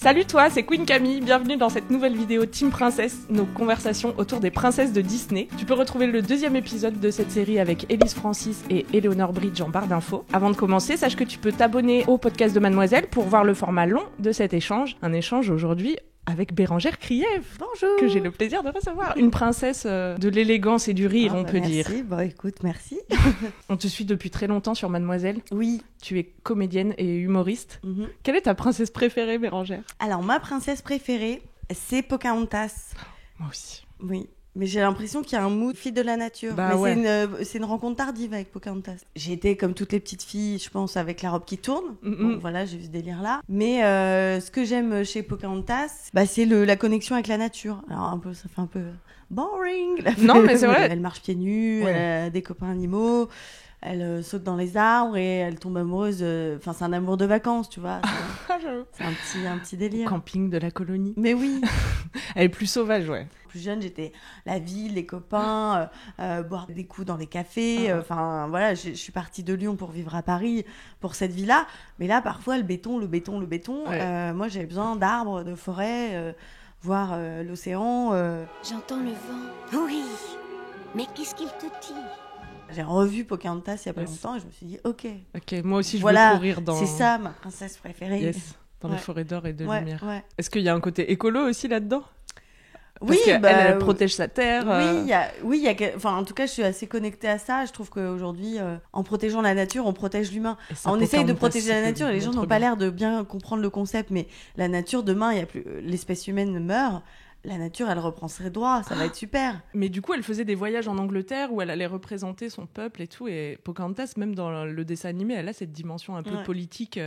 Salut toi, c'est Queen Camille, bienvenue dans cette nouvelle vidéo Team Princesse, nos conversations autour des princesses de Disney. Tu peux retrouver le 2e épisode de cette série avec Élise Francis et Eleanor Bridge en barre d'infos. Avant de commencer, sache que tu peux t'abonner au podcast de Mademoiselle pour voir le format long de cet échange. Un échange aujourd'hui avec Bérengère Krief. Bonjour. Que j'ai le plaisir de recevoir. Une princesse de l'élégance et du rire, on peut dire. Merci, bon écoute, merci. On te suit depuis très longtemps sur Mademoiselle. Oui. Tu es comédienne et humoriste. Mm-hmm. Quelle est ta princesse préférée, Bérengère ? Alors, ma princesse préférée, c'est Pocahontas. Moi aussi. Oui. Mais j'ai l'impression qu'il y a un mood fille de la nature. Bah mais ouais. c'est une rencontre tardive avec Pocahontas. J'ai été comme toutes les petites filles, je pense, avec la robe qui tourne. Bon, voilà, j'ai vu ce délire-là. Mais ce que j'aime chez Pocahontas, c'est la connexion avec la nature. Alors ça fait un peu boring. Non, mais c'est vrai. Elle marche pieds nus, Ouais. elle a des copains animaux. Elle saute dans les arbres et elle tombe amoureuse. Enfin, c'est un amour de vacances, tu vois. C'est un petit délire. Camping de la colonie. Mais oui. Elle est plus sauvage, ouais. Plus jeune, j'étais la ville, les copains, boire des coups dans les cafés. Enfin, voilà, je suis partie de Lyon pour vivre à Paris, pour cette vie-là. Mais là, parfois, le béton. Ouais. Moi, j'avais besoin d'arbres, de forêts, voir l'océan. J'entends le vent. Oui, mais qu'est-ce qu'il te dit ? J'ai revu Pocahontas il y a pas Yes. longtemps et je me suis dit, ok, Ok, moi aussi, je voilà, veux courir dans... c'est ça ma princesse préférée. Yes, dans les Ouais. forêts d'or et de Ouais, lumière. ouais. Est-ce qu'il y a un côté écolo aussi là-dedans ? Parce Oui, qu'elle, elle protège sa terre. Oui, enfin, en tout cas, je suis assez connectée à ça. Je trouve qu'aujourd'hui, en protégeant la nature, on protège l'humain. Et ça, On essaye de Pocahontas, protéger la c'était nature et les gens montre n'ont pas bien. l'air de bien comprendre le concept. Mais la nature, demain, il y a plus... l'espèce humaine meurt. La nature, elle reprend ses droits. Ça va être super. Mais du coup, elle faisait des voyages en Angleterre où elle allait représenter son peuple et tout. Et Pocahontas, même dans le dessin animé, elle a cette dimension un peu Ouais. politique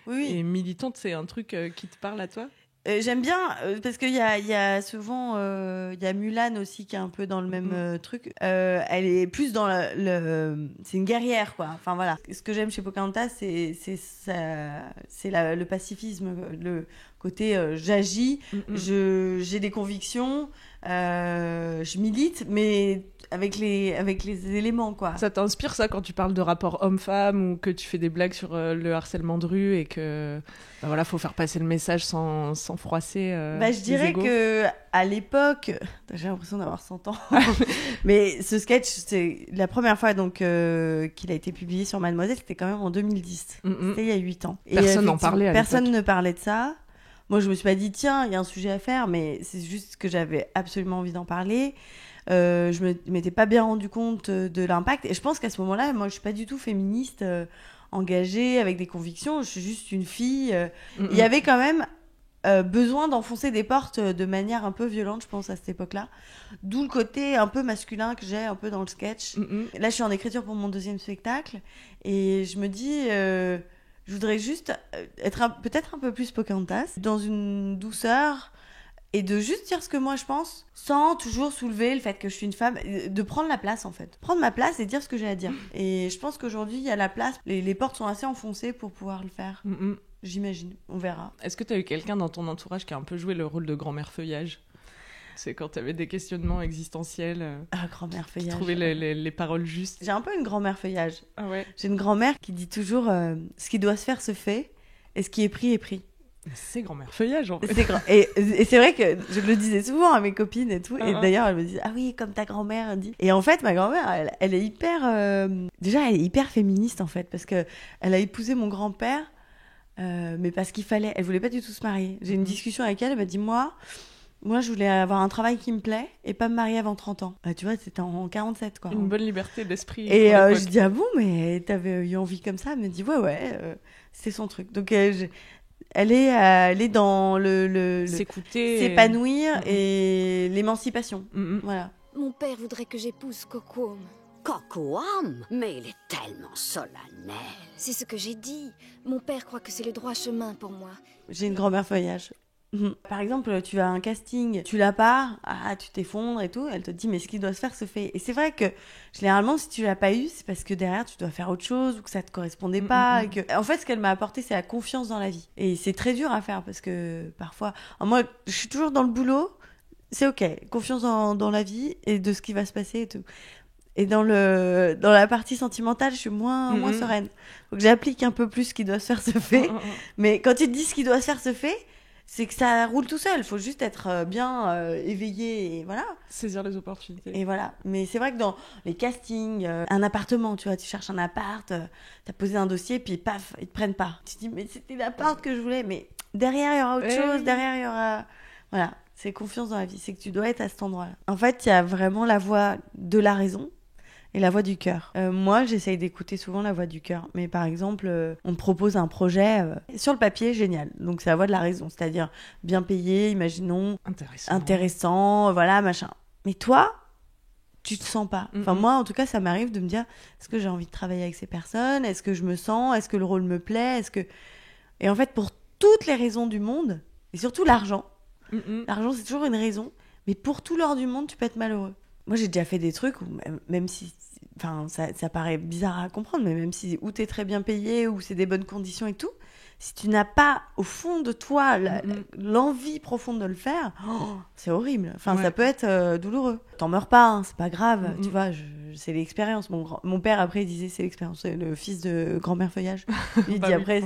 Oui. et militante. C'est un truc qui te parle à toi ? J'aime bien parce qu'il y a souvent il y a Mulan aussi qui est un peu dans le même truc. Elle est plus dans c'est une guerrière quoi. Enfin voilà. Ce que j'aime chez Pocahontas c'est le pacifisme, le côté j'agis, j'ai des convictions, je milite mais avec les éléments quoi. Ça t'inspire ça quand tu parles de rapport homme-femme ou que tu fais des blagues sur le harcèlement de rue et que voilà, faut faire passer le message sans froisser Je dirais les égos. que à l'époque, j'ai l'impression d'avoir 100 ans, mais ce sketch, c'est la première fois donc qu'il a été publié sur Mademoiselle, c'était quand même en 2010. C'était il y a 8 ans. Et Personne n'en parlait à Personne l'époque. ne parlait de ça. Moi, je me suis pas dit, tiens, il y a un sujet à faire, mais c'est juste que j'avais absolument envie d'en parler. Je m'étais pas bien rendu compte de l'impact. Et je pense qu'à ce moment-là, moi, je suis pas du tout féministe, engagée, avec des convictions. Je suis juste une fille. Il y avait quand même besoin d'enfoncer des portes de manière un peu violente, je pense, à cette époque-là. D'où le côté un peu masculin que j'ai un peu dans le sketch. Là, je suis en écriture pour mon 2e spectacle. Et je me dis... je voudrais juste être peut-être un peu plus Pocahontas, dans une douceur, et de juste dire ce que moi je pense, sans toujours soulever le fait que je suis une femme, de prendre la place en fait. Prendre ma place et dire ce que j'ai à dire. Et je pense qu'aujourd'hui, il y a la place, les portes sont assez enfoncées pour pouvoir le faire. J'imagine, on verra. Est-ce que tu as eu quelqu'un dans ton entourage qui a un peu joué le rôle de grand-mère feuillage ? C'est quand tu avais des questionnements existentiels, Grand-mère qui feuillage. trouvait les paroles justes. J'ai un peu une grand-mère feuillage. Ah ouais. J'ai une grand-mère qui dit toujours ce qui doit se faire se fait, et ce qui est pris est pris. C'est grand-mère feuillage en fait. Et c'est vrai que je le disais souvent à mes copines et tout. Et d'ailleurs, elles me disaient, ah oui, comme ta grand-mère dit. Et en fait, ma grand-mère, elle est hyper... Déjà, elle est hyper féministe, en fait, parce qu'elle a épousé mon grand-père, mais parce qu'il fallait... Elle voulait pas du tout se marier. J'ai une discussion avec elle, elle m'a dit, moi, je voulais avoir un travail qui me plaît et pas me marier avant 30 ans. Tu vois, c'était en 47, quoi. Une bonne liberté d'esprit. Et pour l'époque. je dis, ah bon, mais t'avais eu envie comme ça? Elle me dit, ouais, c'est son truc. Donc, elle est dans le S'écouter. s'épanouir et l'émancipation. Voilà. Mon père voudrait que j'épouse Cocoam. Cocoam? Mais il est tellement solennel. C'est ce que j'ai dit. Mon père croit que c'est le droit chemin pour moi. J'ai une grand-mère feuillage. Par exemple, tu as un casting, tu l'as pas, tu t'effondres et tout, elle te dit mais ce qui doit se faire se fait. Et c'est vrai que généralement si tu l'as pas eu, c'est parce que derrière tu dois faire autre chose ou que ça te correspondait pas. Et que... En fait, ce qu'elle m'a apporté, c'est la confiance dans la vie. Et c'est très dur à faire parce que parfois, moi, je suis toujours dans le boulot, c'est ok, confiance dans la vie et de ce qui va se passer et tout. Et dans la partie sentimentale, je suis moins sereine. Faut que j'applique un peu plus ce qui doit se faire se fait. Mais quand tu te dis ce qui doit se faire se fait, c'est que ça roule tout seul. Il faut juste être bien éveillé et voilà. Saisir les opportunités. Et voilà. Mais c'est vrai que dans les castings, un appartement, tu vois, tu cherches un appart, t'as posé un dossier, puis paf, ils te prennent pas. Tu te dis, mais c'était l'appart que je voulais, mais derrière, il y aura autre chose, oui. derrière, il y aura... Voilà, c'est confiance dans la vie, c'est que tu dois être à cet endroit-là. En fait, il y a vraiment la voix de la raison et la voix du cœur. Moi, j'essaye d'écouter souvent la voix du cœur. Mais par exemple, on me propose un projet sur le papier, génial. Donc, c'est la voix de la raison, c'est-à-dire bien payé, imaginons, intéressant, voilà, machin. Mais toi, tu te sens pas. Enfin, moi, en tout cas, ça m'arrive de me dire, est-ce que j'ai envie de travailler avec ces personnes ? Est-ce que je me sens ? Est-ce que le rôle me plaît ? Et en fait, pour toutes les raisons du monde, et surtout l'argent, l'argent, c'est toujours une raison, mais pour tout l'or du monde, tu peux être malheureux. Moi, j'ai déjà fait des trucs où, même si... Enfin, ça paraît bizarre à comprendre, mais même si où t'es très bien payé, où c'est des bonnes conditions et tout, si tu n'as pas, au fond de toi, l'envie profonde de le faire, c'est horrible. Enfin, ça peut être douloureux. T'en meurs pas, hein, c'est pas grave, tu vois, c'est l'expérience. Mon père, après, il disait, c'est l'expérience. C'est le fils de grand-mère Feuillage. Lui, il dit après,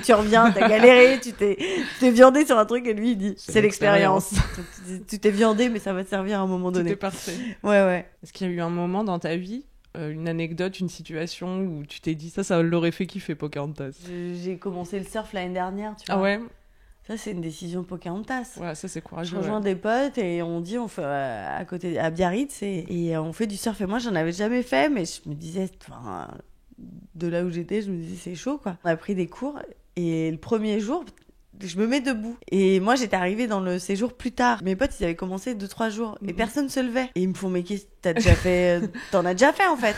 tu reviens, t'as galéré, tu t'es viandé sur un truc, et lui, il dit, c'est l'expérience. Tu t'es viandé, mais ça va te servir à un moment donné. Tout est parfait. Ouais. Est-ce qu'il y a eu un moment dans ta vie, une anecdote, une situation où tu t'es dit ça l'aurait fait kiffer Pocahontas? J'ai commencé le surf l'année dernière, tu vois. Ah ouais? Ça, c'est une décision Pocahontas. Ouais, ça, c'est courageux. Je rejoins des potes et on fait à côté, à Biarritz, et on fait du surf. Et moi, j'en avais jamais fait, mais je me disais, de là où j'étais, je me disais, c'est chaud, quoi. On a pris des cours, et le premier jour, je me mets debout. Et moi, j'étais arrivée dans le séjour plus tard. Mes potes, ils avaient commencé 2-3 jours. Et personne se levait. Et ils me font, mais qu'est-ce que t'as déjà fait? T'en as déjà fait, en fait.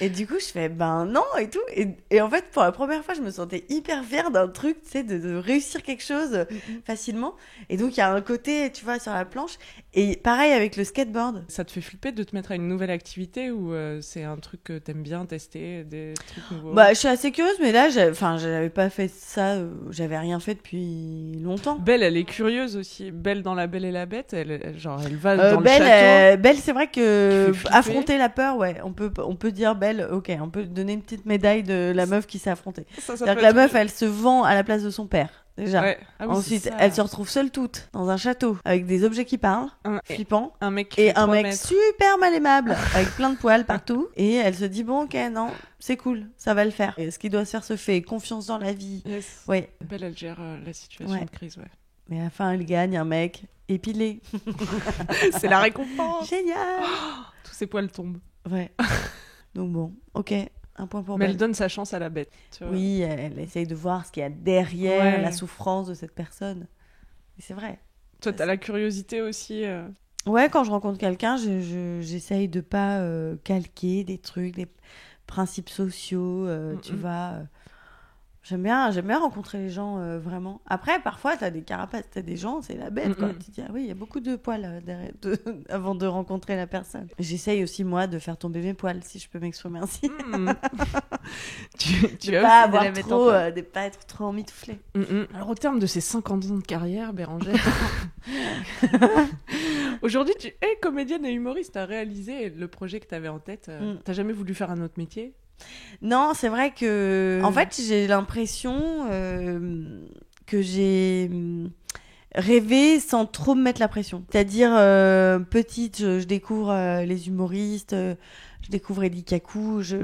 Et du coup, je fais, ben non, et tout. Et en fait, pour la première fois, je me sentais hyper fière d'un truc, tu sais, de réussir quelque chose facilement. Et donc, il y a un côté, tu vois, sur la planche. Et pareil avec le skateboard. Ça te fait flipper de te mettre à une nouvelle activité ou c'est un truc que t'aimes bien tester, des trucs nouveaux? Bah, je suis assez curieuse, mais là, j'avais pas fait ça, j'avais rien fait depuis longtemps. Belle, elle est curieuse aussi. Belle dans La Belle et la Bête, elle va dans le château. Belle, c'est vrai que affronter la peur, ouais, on peut dire Belle, ok, on peut donner une petite médaille de la meuf qui s'est affrontée. C'est-à-dire que la meuf, elle se vend à la place de son père. Déjà. Ouais. Ah oui, ensuite, elle se retrouve seule toute dans un château avec des objets qui parlent, flippants, un mec et un mec super mal aimable avec plein de poils partout. Et elle se dit bon, ok, non, c'est cool, ça va le faire. Et ce qui doit se faire se fait. Confiance dans la vie. Yes. Ouais. Belle, elle gère la situation de crise, ouais. Mais à la fin, elle gagne un mec épilé. C'est la récompense. Génial. Tous ses poils tombent. Ouais. Donc bon, ok. Un point pour Mais Belle. elle donne sa chance à la bête. Tu vois. Oui, elle essaye de voir ce qu'il y a derrière la souffrance de cette personne. Et c'est vrai. Toi, t'as la curiosité aussi. Ouais, quand je rencontre quelqu'un, j'essaye de pas calquer des trucs, des principes sociaux, tu vois. J'aime bien rencontrer les gens, vraiment. Après, parfois, t'as des carapaces, t'as des gens, c'est la bête, quoi. Tu te dis, ah oui, il y a beaucoup de poils derrière, avant de rencontrer la personne. J'essaye aussi, moi, de faire tomber mes poils, si je peux m'exprimer ainsi. Tu as pas avoir trop, de pas être trop emmitouflé. Alors, au terme de ces 50 ans de carrière, Bérangère, aujourd'hui, tu es comédienne et humoriste. T'as réalisé le projet que t'avais en tête. T'as jamais voulu faire un autre métier? Non, c'est vrai que... En fait, j'ai l'impression que j'ai rêvé sans trop me mettre la pression. C'est-à-dire, petite, je découvre les humoristes, je découvre Elie Kakou, j'ai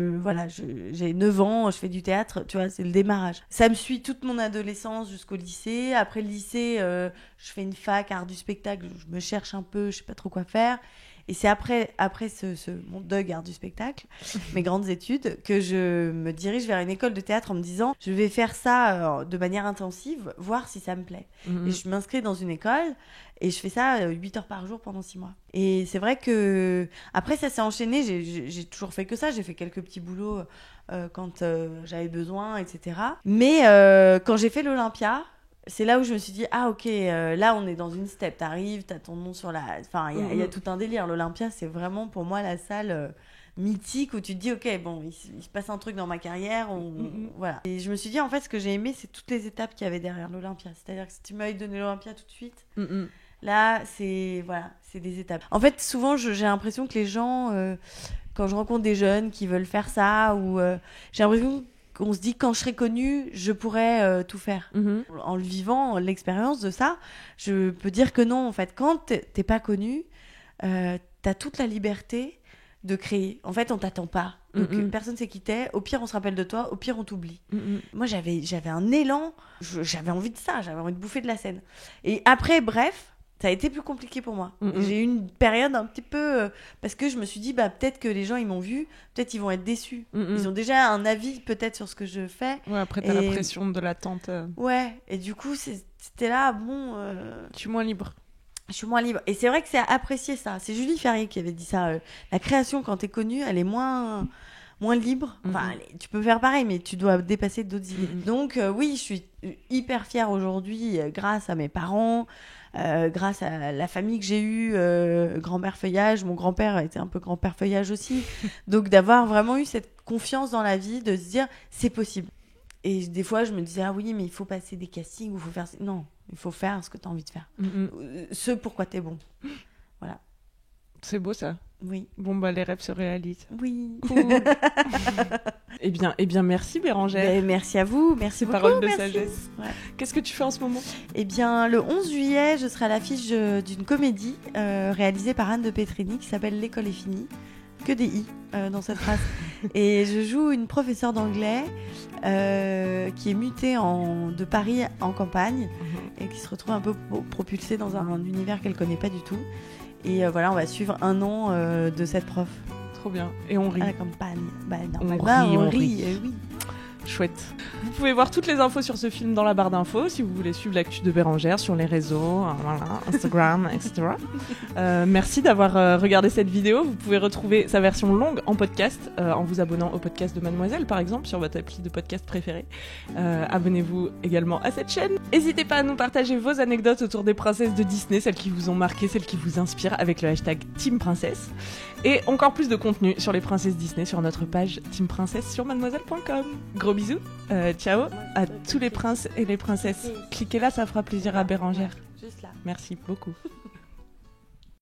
9 ans, je fais du théâtre, tu vois, c'est le démarrage. Ça me suit toute mon adolescence jusqu'au lycée. Après le lycée, je fais une fac, art du spectacle, je me cherche un peu, je sais pas trop quoi faire. Et c'est après mon DUG art du spectacle, mes grandes études, que je me dirige vers une école de théâtre en me disant je vais faire ça de manière intensive, voir si ça me plaît. Et je m'inscris dans une école et je fais ça 8 heures par jour pendant 6 mois. Et c'est vrai que après ça s'est enchaîné, j'ai toujours fait que ça, j'ai fait quelques petits boulots quand j'avais besoin, etc. Mais quand j'ai fait l'Olympia, c'est là où je me suis dit, ah ok, là on est dans une step, t'arrives, t'as ton nom sur la... Enfin, il y a tout un délire. L'Olympia, c'est vraiment pour moi la salle mythique où tu te dis, ok, bon, il se passe un truc dans ma carrière, voilà. Et je me suis dit, en fait, ce que j'ai aimé, c'est toutes les étapes qu'il y avait derrière l'Olympia. C'est-à-dire que si tu m'avais donné l'Olympia tout de suite, là, c'est des étapes. En fait, souvent, j'ai l'impression que les gens, quand je rencontre des jeunes qui veulent faire ça, ou j'ai l'impression qu'on se dit quand je serai connue, je pourrais tout faire. En le vivant, l'expérience de ça, je peux dire que non, en fait. Quand t'es pas connue, t'as toute la liberté de créer. En fait, on t'attend pas. Donc, personne sait qui t'es. Au pire, on se rappelle de toi. Au pire, on t'oublie. Moi, j'avais un élan. J'avais envie de ça. J'avais envie de bouffer de la scène. Et après, bref, ça a été plus compliqué pour moi. J'ai eu une période un petit peu... parce que je me suis dit, peut-être que les gens, ils m'ont vu. Peut-être ils vont être déçus. Ils ont déjà un avis, peut-être, sur ce que je fais. Ouais, après, t'as la pression de l'attente. Ouais. Et du coup, c'était là, Je suis moins libre. Je suis moins libre. Et c'est vrai que c'est apprécié, ça. C'est Julie Ferrier qui avait dit ça. La création, quand t'es connue, elle est moins libre. Enfin, tu peux faire pareil, mais tu dois dépasser d'autres idées. Donc, oui, je suis hyper fière aujourd'hui, grâce à mes parents, grâce à la famille que j'ai eue, grand-père feuillage. Mon grand-père était un peu grand-père feuillage aussi. Donc, d'avoir vraiment eu cette confiance dans la vie, de se dire, c'est possible. Et des fois, je me disais, ah oui, mais il faut passer des castings, ou il faut faire... Non, il faut faire ce que tu as envie de faire. Ce pourquoi tu es bon. Voilà. C'est beau, ça. Oui. Bon, les rêves se réalisent. Oui. Cool. Eh bien, merci Bérangère. Merci à vous. Merci beaucoup. Paroles de sagesse. Ouais. Qu'est-ce que tu fais en ce moment ? Eh bien, le 11 juillet, je serai à l'affiche d'une comédie réalisée par Anne de Petrini qui s'appelle L'école est finie. Que des i dans cette phrase. Et je joue une professeure d'anglais qui est mutée de Paris en campagne et qui se retrouve un peu propulsée dans un univers qu'elle connaît pas du tout. Et voilà, on va suivre 1 an de cette prof. Trop bien. Et on rit. À la campagne. On rit. Oui. Chouette. Vous pouvez voir toutes les infos sur ce film dans la barre d'infos si vous voulez suivre l'actu de Bérangère sur les réseaux, Instagram, etc. Merci d'avoir regardé cette vidéo. Vous pouvez retrouver sa version longue en podcast en vous abonnant au podcast de Mademoiselle, par exemple, sur votre appli de podcast préféré. Abonnez-vous également à cette chaîne. N'hésitez pas à nous partager vos anecdotes autour des princesses de Disney, celles qui vous ont marqué, celles qui vous inspirent, avec le hashtag Team Princesse. Et encore plus de contenu sur les princesses Disney sur notre page Team Princesse sur mademoiselle.com. Gros bisous, ciao à tous les princes et les princesses. Cliquez là, ça fera plaisir à Bérangère. Juste là. Merci beaucoup.